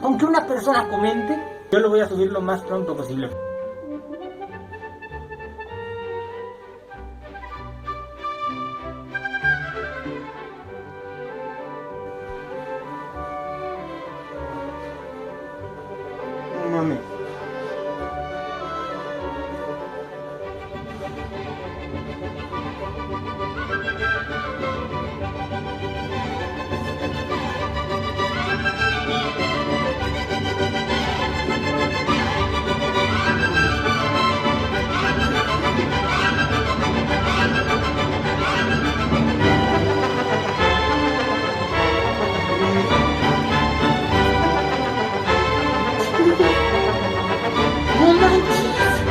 con que una persona comente, yo lo voy a subir lo más pronto posible. No mames. ¡No manches!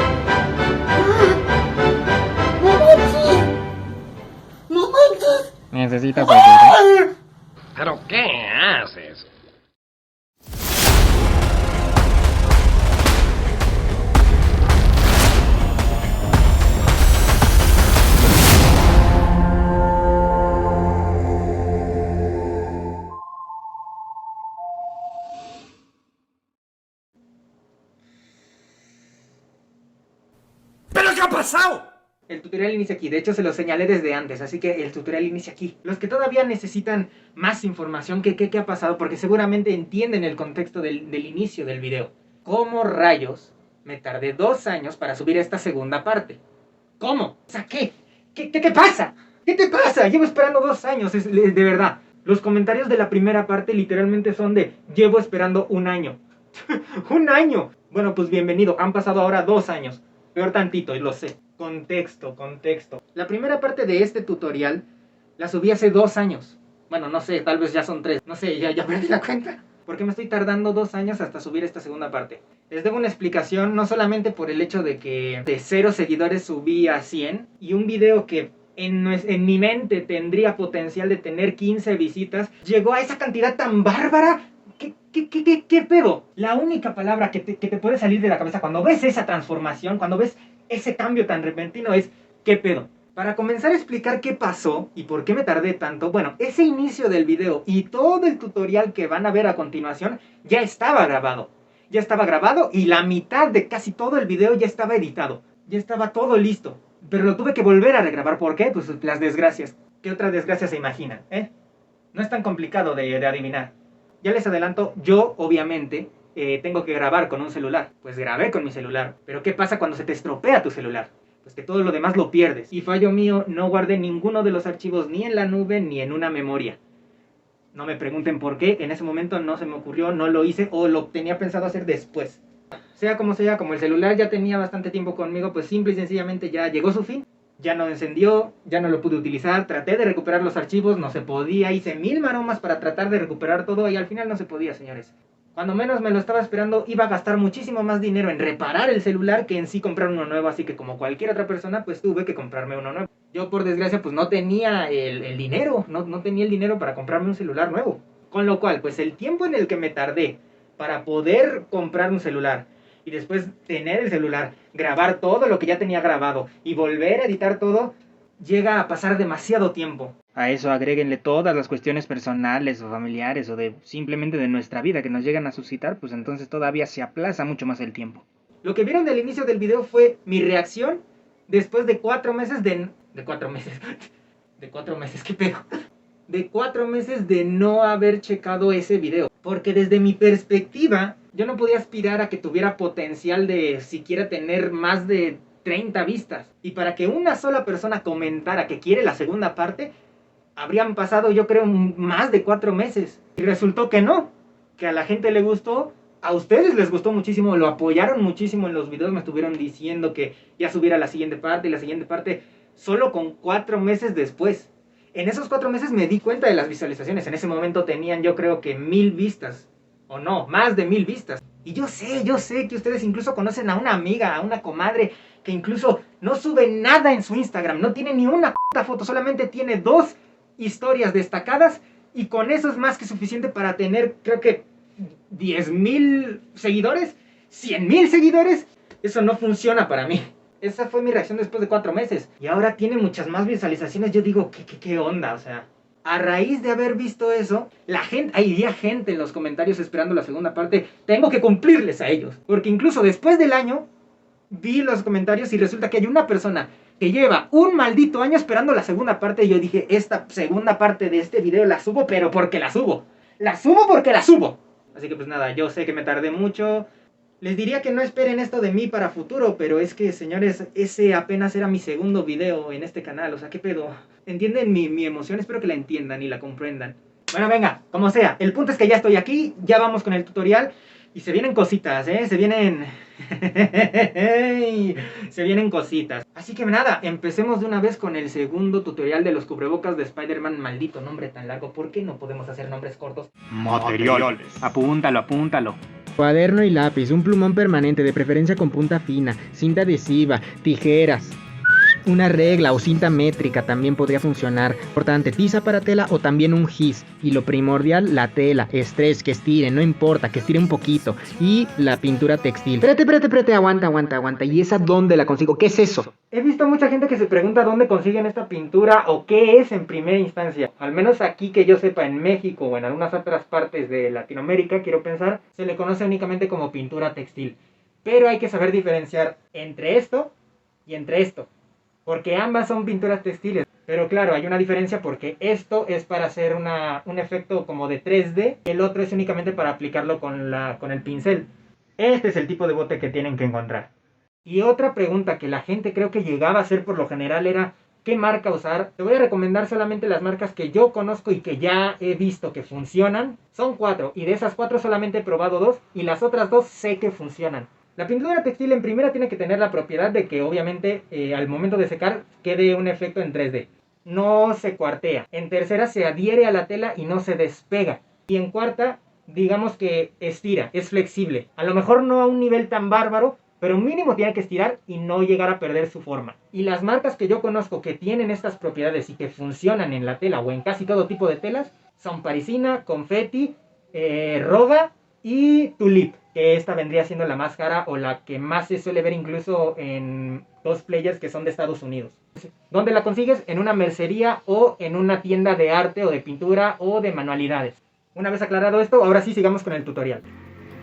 ¡No manches! ¡No manches! ¿Necesitas ayuda? ¿Pero qué haces? ¿Pero qué ha pasado? El tutorial inicia aquí, de hecho se lo señalé desde antes, así que el tutorial inicia aquí. Los que todavía necesitan más información, ¿qué ha pasado? Porque seguramente entienden el contexto del inicio del video. ¿Cómo rayos me tardé 2 años para subir esta segunda parte? ¿Cómo? O sea, ¿qué te pasa? ¿Qué te pasa? Llevo esperando 2 años, de verdad. Los comentarios de la primera parte literalmente son de llevo esperando 1 año. ¡1 año! Bueno, pues bienvenido, han pasado ahora 2 años. Peor tantito, y lo sé. Contexto. La primera parte de este tutorial la subí hace 2 años. Bueno, no sé, tal vez ya son 3. No sé, ya perdí la cuenta. ¿Por qué me estoy tardando 2 años hasta subir esta segunda parte? Les debo una explicación, no solamente por el hecho de que de 0 seguidores subí a 100 y un video que en mi mente tendría potencial de tener 15 visitas, llegó a esa cantidad tan bárbara. ¿Qué pedo? La única palabra que te puede salir de la cabeza cuando ves esa transformación, cuando ves ese cambio tan repentino es ¿qué pedo? Para comenzar a explicar qué pasó y por qué me tardé tanto, bueno, ese inicio del video y todo el tutorial que van a ver a continuación ya estaba grabado. Ya estaba grabado y la mitad de casi todo el video ya estaba editado. Ya estaba todo listo. Pero lo tuve que volver a regrabar. ¿Por qué? Pues las desgracias. ¿Qué otra desgracia se imaginan? No es tan complicado de adivinar. Ya les adelanto, yo obviamente tengo que grabar con un celular. Pues grabé con mi celular. Pero ¿qué pasa cuando se te estropea tu celular? Pues que todo lo demás lo pierdes. Y fallo mío, no guardé ninguno de los archivos ni en la nube ni en una memoria. No me pregunten por qué, en ese momento no se me ocurrió, no lo hice o lo tenía pensado hacer después. Sea, como el celular ya tenía bastante tiempo conmigo, pues simple y sencillamente ya llegó su fin. Ya no encendió, ya no lo pude utilizar, traté de recuperar los archivos, no se podía, hice 1000 maromas para tratar de recuperar todo y al final no se podía, señores. Cuando menos me lo estaba esperando, iba a gastar muchísimo más dinero en reparar el celular que en sí comprar uno nuevo, así que como cualquier otra persona, pues tuve que comprarme uno nuevo. Yo, por desgracia, pues no tenía el dinero, no tenía el dinero para comprarme un celular nuevo. Con lo cual, pues el tiempo en el que me tardé para poder comprar un celular y después tener el celular, grabar todo lo que ya tenía grabado y volver a editar todo, llega a pasar demasiado tiempo. A eso agréguenle todas las cuestiones personales o familiares o de simplemente de nuestra vida que nos llegan a suscitar, pues entonces todavía se aplaza mucho más el tiempo. Lo que vieron del inicio del video fue mi reacción después de 4 meses de 4 meses. De 4 meses, ¿qué pedo? De 4 meses de no haber checado ese video. Porque desde mi perspectiva, yo no podía aspirar a que tuviera potencial de siquiera tener más de 30 vistas. Y para que una sola persona comentara que quiere la segunda parte, habrían pasado yo creo más de 4 meses. Y resultó que no. Que a la gente le gustó. A ustedes les gustó muchísimo, lo apoyaron muchísimo en los videos, me estuvieron diciendo que ya subiera la siguiente parte y la siguiente parte solo con 4 meses después. En esos 4 meses me di cuenta de las visualizaciones, en ese momento tenían yo creo que 1000 vistas, o no, más de 1000 vistas. Y yo sé que ustedes incluso conocen a una amiga, a una comadre, que incluso no sube nada en su Instagram, no tiene ni una puta foto, solamente tiene 2 historias destacadas y con eso es más que suficiente para tener, creo que 10,000 seguidores, 100,000 seguidores. Eso no funciona para mí. Esa fue mi reacción después de 4 meses. Y ahora tiene muchas más visualizaciones. Yo digo, ¿qué onda? O sea, A raíz de haber visto eso, había gente en los comentarios esperando la segunda parte. Tengo que cumplirles a ellos. Porque incluso después del año, vi los comentarios y resulta que hay una persona que lleva un maldito año esperando la segunda parte. Y yo dije, esta segunda parte de este video la subo, pero porque la subo. La subo porque la subo. Así que pues nada, yo sé que me tardé mucho. Les diría que no esperen esto de mí para futuro, pero es que, señores, ese apenas era mi segundo video en este canal. O sea, ¿qué pedo? ¿Entienden mi emoción? Espero que la entiendan y la comprendan. Bueno, venga, como sea. El punto es que ya estoy aquí, ya vamos con el tutorial. Y se vienen cositas, ¿eh? Se vienen... se vienen cositas. Así que nada, empecemos de una vez con el segundo tutorial de los cubrebocas de Spider-Man. Maldito nombre tan largo. ¿Por qué no podemos hacer nombres cortos? Materiales. Apúntalo. Cuaderno y lápiz, un plumón permanente, de preferencia con punta fina, cinta adhesiva, tijeras, una regla o cinta métrica también podría funcionar. Importante, tiza para tela o también un gis. Y lo primordial, la tela, estrés, que estire, no importa, que estire un poquito. Y la pintura textil. Espérate, aguanta. ¿Y esa dónde la consigo? ¿Qué es eso? He visto mucha gente que se pregunta dónde consiguen esta pintura o qué es en primera instancia. Al menos aquí que yo sepa, en México o en algunas otras partes de Latinoamérica, quiero pensar, se le conoce únicamente como pintura textil. Pero hay que saber diferenciar entre esto y entre esto. Porque ambas son pinturas textiles. Pero claro, hay una diferencia porque esto es para hacer un efecto como de 3D. Y el otro es únicamente para aplicarlo con el pincel. Este es el tipo de bote que tienen que encontrar. Y otra pregunta que la gente creo que llegaba a hacer por lo general era ¿qué marca usar? Te voy a recomendar solamente las marcas que yo conozco y que ya he visto que funcionan. Son 4 y de esas 4 solamente he probado 2 y las otras 2 sé que funcionan. La pintura textil en primera tiene que tener la propiedad de que obviamente al momento de secar quede un efecto en 3D. No se cuartea. En tercera se adhiere a la tela y no se despega. Y en cuarta, digamos que estira, es flexible. A lo mejor no a un nivel tan bárbaro, pero mínimo tiene que estirar y no llegar a perder su forma. Y las marcas que yo conozco que tienen estas propiedades y que funcionan en la tela o en casi todo tipo de telas son Parisina, Confetti, Roga y Tulip. Que esta vendría siendo la más cara o la que más se suele ver incluso en cosplayers que son de Estados Unidos. ¿Dónde la consigues? En una mercería o en una tienda de arte o de pintura o de manualidades. Una vez aclarado esto, ahora sí sigamos con el tutorial.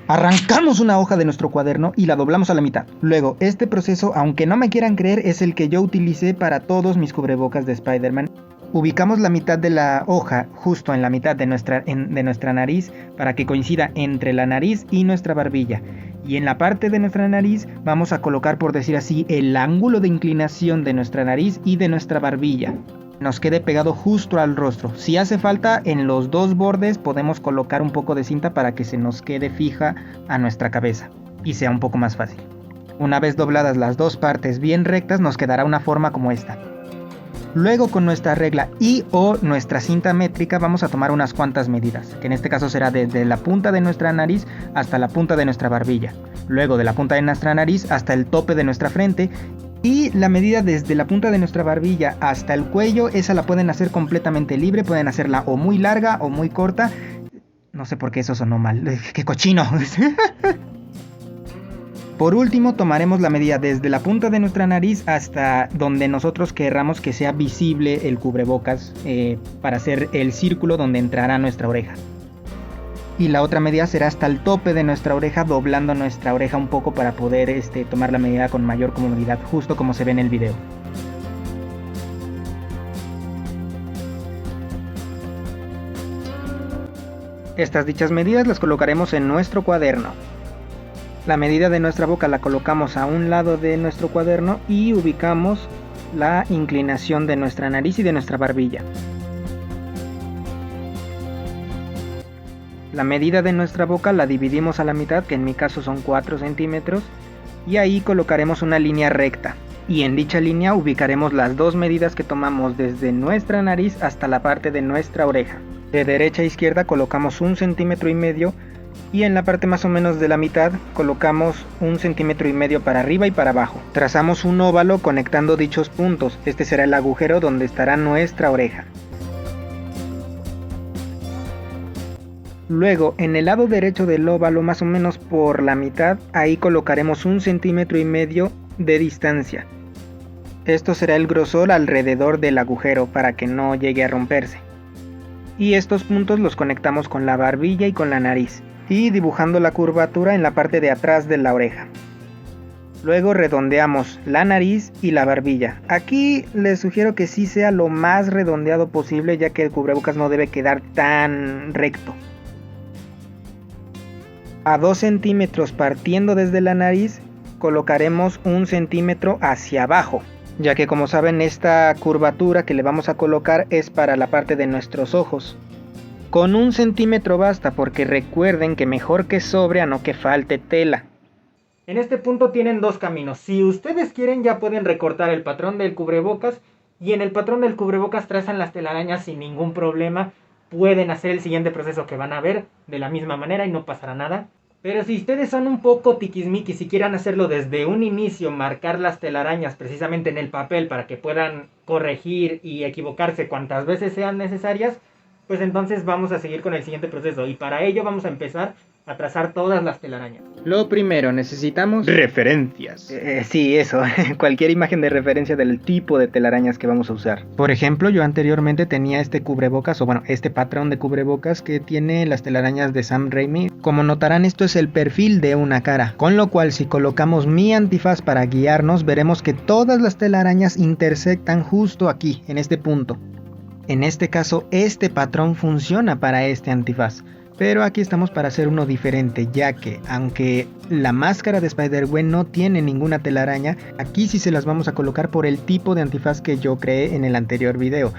Arrancamos una hoja de nuestro cuaderno y la doblamos a la mitad. Luego, este proceso, aunque no me quieran creer, es el que yo utilicé para todos mis cubrebocas de Spider-Man. Ubicamos la mitad de la hoja justo en la mitad de nuestra nariz para que coincida entre la nariz y nuestra barbilla. Y en la parte de nuestra nariz vamos a colocar, por decir así, el ángulo de inclinación de nuestra nariz y de nuestra barbilla. Nos quede pegado justo al rostro. Si hace falta, en los dos bordes podemos colocar un poco de cinta para que se nos quede fija a nuestra cabeza y sea un poco más fácil. Una vez dobladas las dos partes bien rectas, nos quedará una forma como esta. Luego con nuestra regla y o nuestra cinta métrica vamos a tomar unas cuantas medidas, que en este caso será desde la punta de nuestra nariz hasta la punta de nuestra barbilla, luego de la punta de nuestra nariz hasta el tope de nuestra frente y la medida desde la punta de nuestra barbilla hasta el cuello, esa la pueden hacer completamente libre, pueden hacerla o muy larga o muy corta, no sé por qué eso sonó mal, ¡qué cochino! Por último, tomaremos la medida desde la punta de nuestra nariz hasta donde nosotros querramos que sea visible el cubrebocas para hacer el círculo donde entrará nuestra oreja. Y la otra medida será hasta el tope de nuestra oreja, doblando nuestra oreja un poco para poder tomar la medida con mayor comodidad, justo como se ve en el video. Estas dichas medidas las colocaremos en nuestro cuaderno. La medida de nuestra boca la colocamos a un lado de nuestro cuaderno y ubicamos la inclinación de nuestra nariz y de nuestra barbilla. La medida de nuestra boca la dividimos a la mitad, que en mi caso son 4 centímetros, y ahí colocaremos una línea recta. Y en dicha línea ubicaremos las dos medidas que tomamos desde nuestra nariz hasta la parte de nuestra oreja. De derecha a izquierda colocamos 1,5 centímetros y en la parte más o menos de la mitad colocamos 1,5 centímetros para arriba y para abajo. Trazamos un óvalo conectando dichos puntos. Este será el agujero donde estará nuestra oreja. Luego, en el lado derecho del óvalo, más o menos por la mitad, ahí colocaremos 1,5 centímetros de distancia. Esto será el grosor alrededor del agujero para que no llegue a romperse. y estos puntos los conectamos con la barbilla y con la nariz, y dibujando la curvatura en la parte de atrás de la oreja. Luego redondeamos la nariz y la barbilla. Aquí les sugiero que sí sea lo más redondeado posible, ya que el cubrebocas no debe quedar tan recto. A 2 centímetros partiendo desde la nariz, colocaremos 1 centímetro hacia abajo, ya que como saben esta curvatura que le vamos a colocar es para la parte de nuestros ojos. Con 1 centímetro basta, porque recuerden que mejor que sobre a no que falte tela. En este punto tienen dos caminos. Si ustedes quieren ya pueden recortar el patrón del cubrebocas y en el patrón del cubrebocas trazan las telarañas sin ningún problema. Pueden hacer el siguiente proceso que van a ver de la misma manera y no pasará nada. Pero si ustedes son un poco tiquismiquis y quieran hacerlo desde un inicio, marcar las telarañas precisamente en el papel para que puedan corregir y equivocarse cuantas veces sean necesarias, pues entonces vamos a seguir con el siguiente proceso y para ello vamos a empezar a trazar todas las telarañas. Lo primero, necesitamos Referencias. Sí, eso, cualquier imagen de referencia del tipo de telarañas que vamos a usar. Por ejemplo, yo anteriormente tenía este cubrebocas, o bueno, este patrón de cubrebocas que tiene las telarañas de Sam Raimi. Como notarán, esto es el perfil de una cara, con lo cual si colocamos mi antifaz para guiarnos, veremos que todas las telarañas intersectan justo aquí, en este punto. En este caso, este patrón funciona para este antifaz. Pero aquí estamos para hacer uno diferente, ya que aunque la máscara de Spider-Gwen no tiene ninguna telaraña, aquí sí se las vamos a colocar por el tipo de antifaz que yo creé en el anterior video.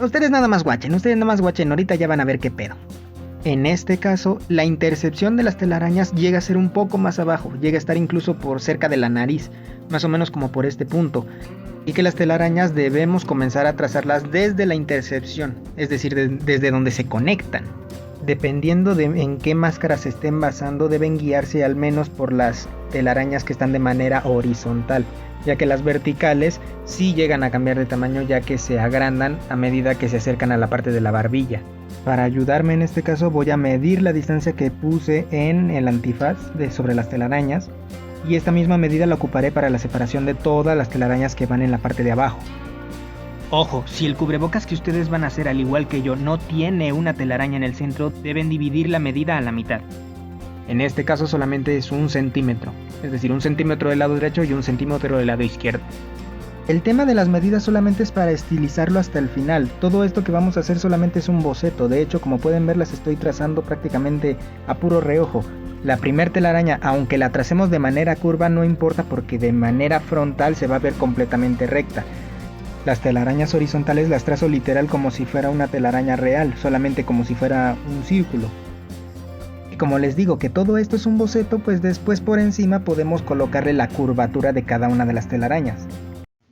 Ustedes nada más guachen, ahorita ya van a ver qué pedo. En este caso, la intercepción de las telarañas llega a ser un poco más abajo, llega a estar incluso por cerca de la nariz, más o menos como por este punto. Y que las telarañas debemos comenzar a trazarlas desde la intercepción, es decir, desde donde se conectan. Dependiendo de en qué máscara se estén basando, deben guiarse al menos por las telarañas que están de manera horizontal, ya que las verticales sí llegan a cambiar de tamaño, ya que se agrandan a medida que se acercan a la parte de la barbilla. Para ayudarme en este caso voy a medir la distancia que puse en el antifaz sobre las telarañas, y esta misma medida la ocuparé para la separación de todas las telarañas que van en la parte de abajo. Ojo, si el cubrebocas que ustedes van a hacer al igual que yo no tiene una telaraña en el centro, deben dividir la medida a la mitad. En este caso solamente es 1 centímetro, es decir, 1 centímetro del lado derecho y 1 centímetro del lado izquierdo. El tema de las medidas solamente es para estilizarlo hasta el final. Todo esto que vamos a hacer solamente es un boceto. De hecho, como pueden ver, las estoy trazando prácticamente a puro reojo. La primer telaraña, aunque la tracemos de manera curva, no importa porque de manera frontal se va a ver completamente recta. Las telarañas horizontales las trazo literal como si fuera una telaraña real, solamente como si fuera un círculo. Y como les digo que todo esto es un boceto, pues después por encima podemos colocarle la curvatura de cada una de las telarañas.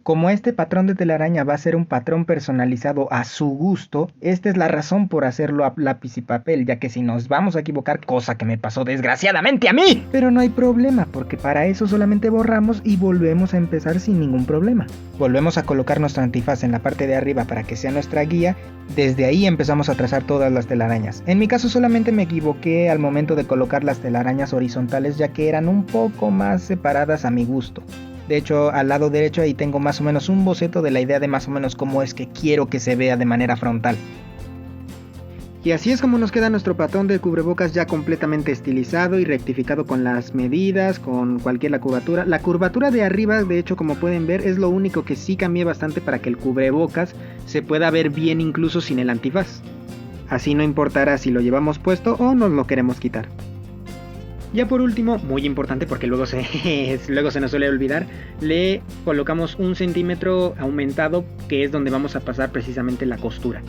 Como este patrón de telaraña va a ser un patrón personalizado a su gusto, esta es la razón por hacerlo a lápiz y papel, ya que si nos vamos a equivocar, cosa que me pasó desgraciadamente a mí. Pero no hay problema, porque para eso solamente borramos y volvemos a empezar sin ningún problema. Volvemos a colocar nuestro antifaz en la parte de arriba para que sea nuestra guía. Desde ahí empezamos a trazar todas las telarañas. En mi caso solamente me equivoqué al momento de colocar las telarañas horizontales, ya que eran un poco más separadas a mi gusto. De hecho, al lado derecho ahí tengo más o menos un boceto de la idea de más o menos cómo es que quiero que se vea de manera frontal. Y así es como nos queda nuestro patrón de cubrebocas ya completamente estilizado y rectificado con las medidas, con cualquier curvatura. La curvatura de arriba, de hecho, como pueden ver, es lo único que sí cambié bastante para que el cubrebocas se pueda ver bien incluso sin el antifaz. Así no importará si lo llevamos puesto o nos lo queremos quitar. Ya por último, muy importante porque luego se nos suele olvidar, le colocamos 1 centímetro aumentado, que es donde vamos a pasar precisamente la costura.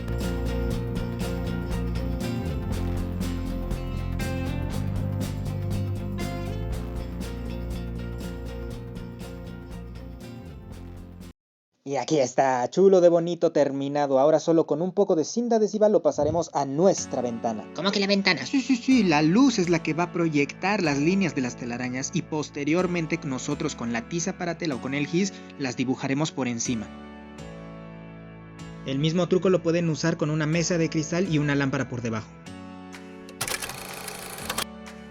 Y aquí está, chulo de bonito terminado. Ahora solo con un poco de cinta adhesiva lo pasaremos a nuestra ventana. ¿Cómo que la ventana? Sí, la luz es la que va a proyectar las líneas de las telarañas y posteriormente nosotros con la tiza para tela o con el gis las dibujaremos por encima. El mismo truco lo pueden usar con una mesa de cristal y una lámpara por debajo.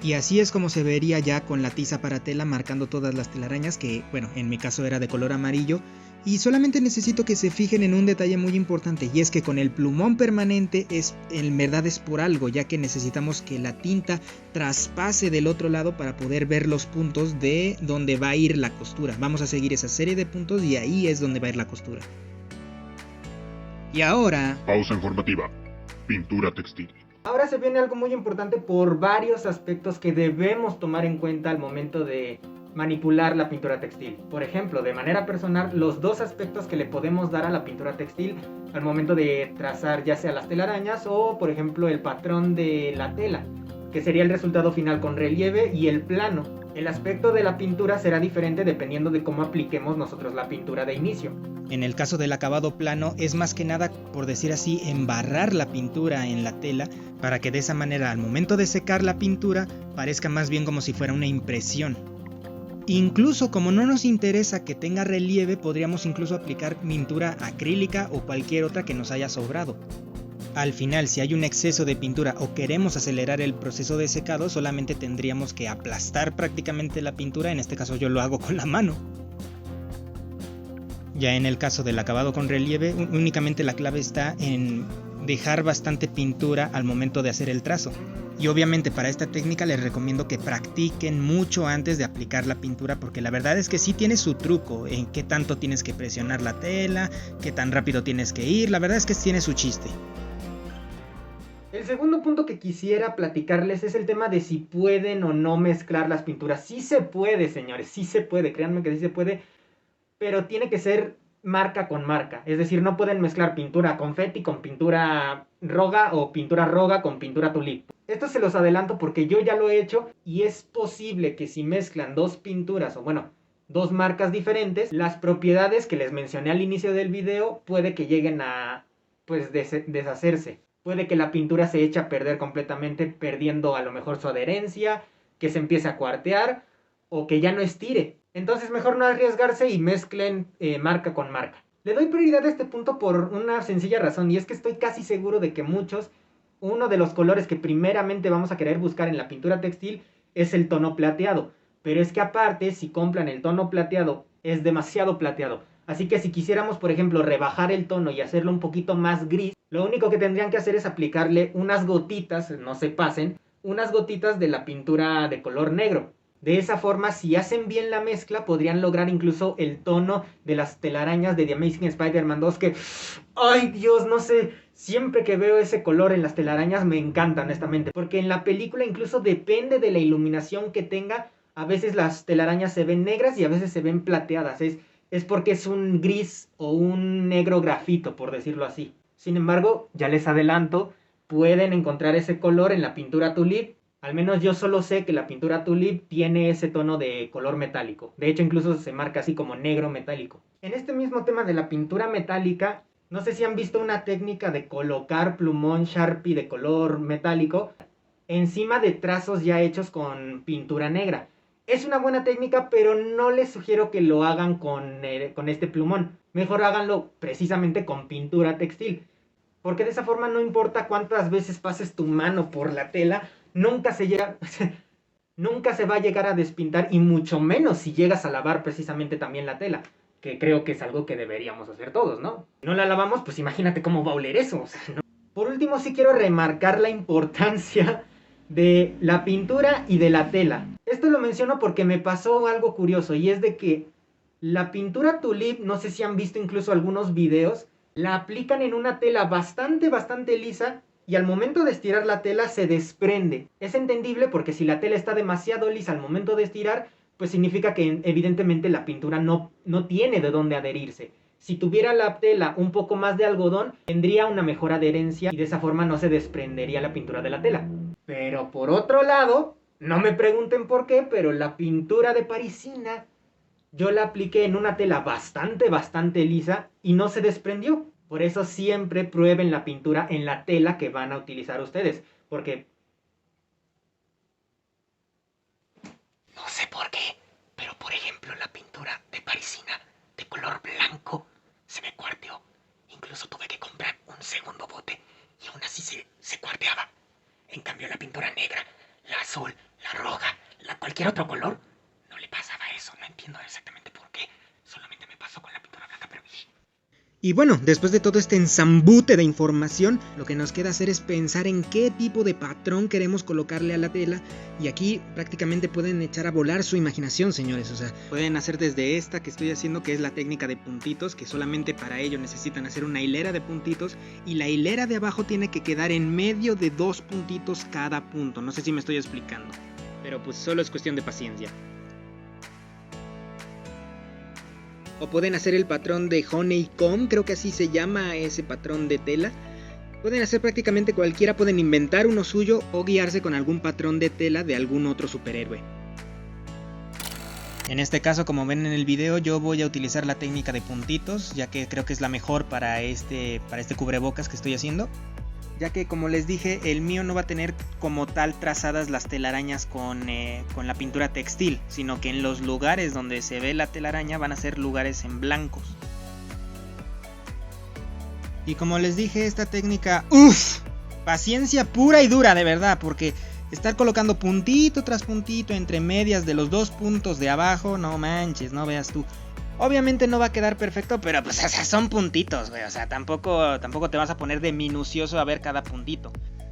Y así es como se vería ya con la tiza para tela marcando todas las telarañas, que bueno, en mi caso era de color amarillo. Y solamente necesito que se fijen en un detalle muy importante, y es que con el plumón permanente en verdad es por algo, ya que necesitamos que la tinta traspase del otro lado para poder ver los puntos de donde va a ir la costura. Vamos a seguir esa serie de puntos y ahí es donde va a ir la costura. Y ahora... Pausa informativa. Pintura textil. Ahora se viene algo muy importante por varios aspectos que debemos tomar en cuenta al momento de manipular la pintura textil. Por ejemplo, de manera personal, los dos aspectos que le podemos dar a la pintura textil al momento de trazar ya sea las telarañas o, por ejemplo, el patrón de la tela, que sería el resultado final con relieve, y el plano. El aspecto de la pintura será diferente dependiendo de cómo apliquemos nosotros la pintura de inicio. En el caso del acabado plano es más que nada, por decir así, embarrar la pintura en la tela para que de esa manera al momento de secar la pintura parezca más bien como si fuera una impresión. Incluso como no nos interesa que tenga relieve, podríamos incluso aplicar pintura acrílica o cualquier otra que nos haya sobrado. Al final, si hay un exceso de pintura o queremos acelerar el proceso de secado, solamente tendríamos que aplastar prácticamente la pintura. En este caso yo lo hago con la mano. Ya en el caso del acabado con relieve, únicamente la clave está en dejar bastante pintura al momento de hacer el trazo. Y obviamente para esta técnica les recomiendo que practiquen mucho antes de aplicar la pintura, porque la verdad es que sí tiene su truco en qué tanto tienes que presionar la tela, qué tan rápido tienes que ir. La verdad es que tiene su chiste. El segundo punto que quisiera platicarles es el tema de si pueden o no mezclar las pinturas. Sí se puede, señores, sí se puede, créanme que sí se puede, pero tiene que ser marca con marca. Es decir, no pueden mezclar pintura confeti con pintura roga o pintura roga con pintura tulip. Esto se los adelanto porque yo ya lo he hecho y es posible que si mezclan dos pinturas o bueno, dos marcas diferentes, las propiedades que les mencioné al inicio del video puede que lleguen a pues deshacerse. Puede que la pintura se eche a perder completamente, perdiendo a lo mejor su adherencia, que se empiece a cuartear o que ya no estire. Entonces mejor no arriesgarse y mezclen marca con marca. Le doy prioridad a este punto por una sencilla razón, y es que estoy casi seguro de que muchos, uno de los colores que primeramente vamos a querer buscar en la pintura textil es el tono plateado. Pero es que aparte, si compran el tono plateado, es demasiado plateado. Así que si quisiéramos, por ejemplo, rebajar el tono y hacerlo un poquito más gris, lo único que tendrían que hacer es aplicarle unas gotitas, no se pasen, unas gotitas de la pintura de color negro. De esa forma, si hacen bien la mezcla, podrían lograr incluso el tono de las telarañas de The Amazing Spider-Man 2, que, ¡ay Dios! No sé, siempre que veo ese color en las telarañas me encanta, honestamente. Porque en la película incluso depende de la iluminación que tenga, a veces las telarañas se ven negras y a veces se ven plateadas. Es porque es un gris o un negro grafito, por decirlo así. Sin embargo, ya les adelanto, pueden encontrar ese color en la pintura tulip. Al menos yo solo sé que la pintura tulip tiene ese tono de color metálico. De hecho, incluso se marca así como negro metálico. En este mismo tema de la pintura metálica, no sé si han visto una técnica de colocar plumón Sharpie de color metálico encima de trazos ya hechos con pintura negra. Es una buena técnica, pero no les sugiero que lo hagan con este plumón. Mejor háganlo precisamente con pintura textil. Porque de esa forma no importa cuántas veces pases tu mano por la tela, nunca se va a llegar a despintar, y mucho menos si llegas a lavar precisamente también la tela. Que creo que es algo que deberíamos hacer todos, ¿no? Si no la lavamos, pues imagínate cómo va a oler eso. O sea, ¿no? Por último, sí quiero remarcar la importancia de la pintura y de la tela. Esto lo menciono porque me pasó algo curioso, y es de que la pintura tulip, no sé si han visto incluso algunos videos, la aplican en una tela bastante lisa y al momento de estirar la tela se desprende. Es entendible porque si la tela está demasiado lisa al momento de estirar, pues significa que evidentemente la pintura no tiene de dónde adherirse. Si tuviera la tela un poco más de algodón, tendría una mejor adherencia y de esa forma no se desprendería la pintura de la tela. Pero por otro lado, no me pregunten por qué, pero la pintura de parisina yo la apliqué en una tela bastante lisa y no se desprendió. Por eso siempre prueben la pintura en la tela que van a utilizar ustedes, porque No sé por qué, pero por ejemplo la pintura de parisina de color blanco se me cuarteó. Incluso tuve que comprar un segundo bote y aún así se cuarteaba. En cambio la pintura negra, la azul, la roja, cualquier otro color, no le pasaba eso. No entiendo exactamente por qué. Solamente me pasó con la pintura blanca, pero Y bueno, después de todo este ensambute de información, lo que nos queda hacer es pensar en qué tipo de patrón queremos colocarle a la tela. Y aquí prácticamente pueden echar a volar su imaginación, señores. O sea, pueden hacer desde esta que estoy haciendo, que es la técnica de puntitos, que solamente para ello necesitan hacer una hilera de puntitos. Y la hilera de abajo tiene que quedar en medio de 2 puntitos cada punto. No sé si me estoy explicando, pero pues solo es cuestión de paciencia. O pueden hacer el patrón de honeycomb, creo que así se llama ese patrón de tela. Pueden hacer prácticamente cualquiera, pueden inventar uno suyo o guiarse con algún patrón de tela de algún otro superhéroe. En este caso, como ven en el video, yo voy a utilizar la técnica de puntitos, ya que creo que es la mejor para este cubrebocas que estoy haciendo. Ya que, como les dije, el mío no va a tener como tal trazadas las telarañas con la pintura textil, sino que en los lugares donde se ve la telaraña van a ser lugares en blancos. Y como les dije, esta técnica, paciencia pura y dura de verdad, porque estar colocando puntito tras puntito entre medias de los 2 puntos de abajo, no manches, no veas tú. Obviamente no va a quedar perfecto, pero pues o sea, son puntitos, güey. O sea, tampoco te vas a poner de minucioso a ver cada puntito.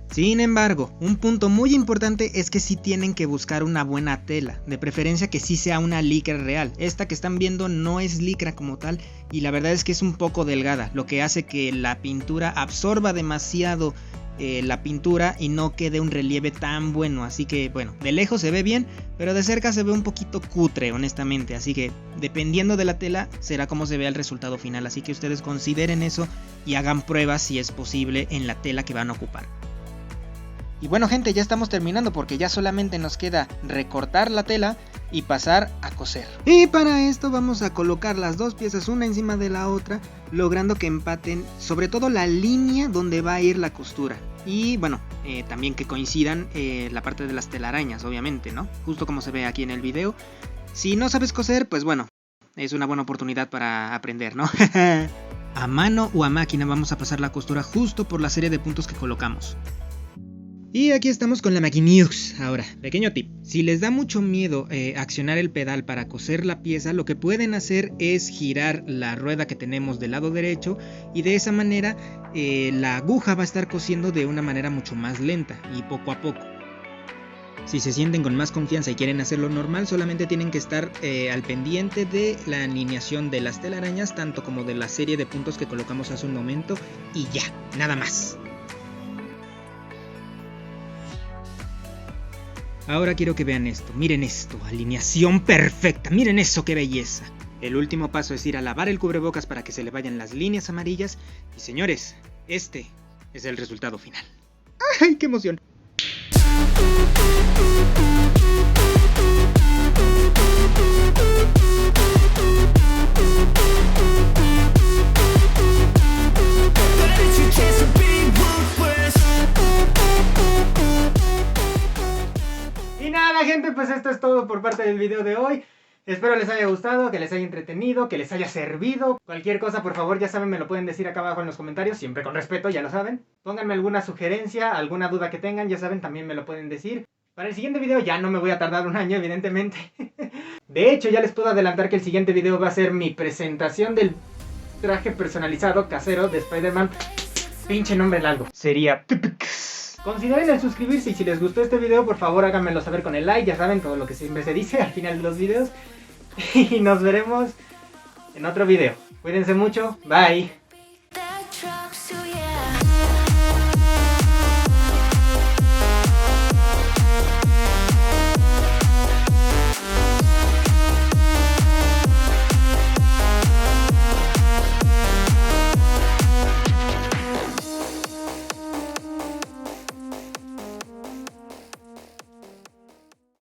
Sin embargo, un punto muy importante es que sí tienen que buscar una buena tela. De preferencia que sí sea una licra real. Esta que están viendo no es licra como tal. Y la verdad es que es un poco delgada, lo que hace que la pintura absorba demasiado la pintura y no quede un relieve tan bueno. Así que bueno, de lejos se ve bien, pero de cerca se ve un poquito cutre, honestamente. Así que dependiendo de la tela será como se vea el resultado final. Así que ustedes consideren eso y hagan pruebas si es posible en la tela que van a ocupar. Y bueno, gente, ya estamos terminando porque ya solamente nos queda recortar la tela y pasar a coser. Y para esto vamos a colocar las 2 piezas una encima de la otra, logrando que empaten sobre todo la línea donde va a ir la costura. Y bueno, también que coincidan la parte de las telarañas, obviamente, ¿no? Justo como se ve aquí en el video. Si no sabes coser, pues bueno, es una buena oportunidad para aprender, ¿no? A mano o a máquina vamos a pasar la costura justo por la serie de puntos que colocamos. Y aquí estamos con la Maquinux. Ahora, pequeño tip, si les da mucho miedo accionar el pedal para coser la pieza, lo que pueden hacer es girar la rueda que tenemos del lado derecho y de esa manera la aguja va a estar cosiendo de una manera mucho más lenta y poco a poco. Si se sienten con más confianza y quieren hacerlo normal, solamente tienen que estar al pendiente de la alineación de las telarañas, tanto como de la serie de puntos que colocamos hace un momento, y ya, nada más. Ahora quiero que vean esto, miren esto, alineación perfecta, miren eso, qué belleza. El último paso es ir a lavar el cubrebocas para que se le vayan las líneas amarillas. Y señores, este es el resultado final. ¡Ay, qué emoción! Y nada, gente, pues esto es todo por parte del video de hoy. Espero les haya gustado, que les haya entretenido, que les haya servido. Cualquier cosa, por favor, ya saben, me lo pueden decir acá abajo en los comentarios, siempre con respeto, ya lo saben. Pónganme alguna sugerencia, alguna duda que tengan, ya saben, también me lo pueden decir. Para el siguiente video ya no me voy a tardar un año, evidentemente. De hecho, ya les puedo adelantar que el siguiente video va a ser mi presentación del traje personalizado casero de Spider-Man. Pinche nombre largo. Sería... Consideren el suscribirse y si les gustó este video, por favor háganmelo saber con el like, ya saben todo lo que siempre se dice al final de los videos. Y nos veremos en otro video. Cuídense mucho, bye.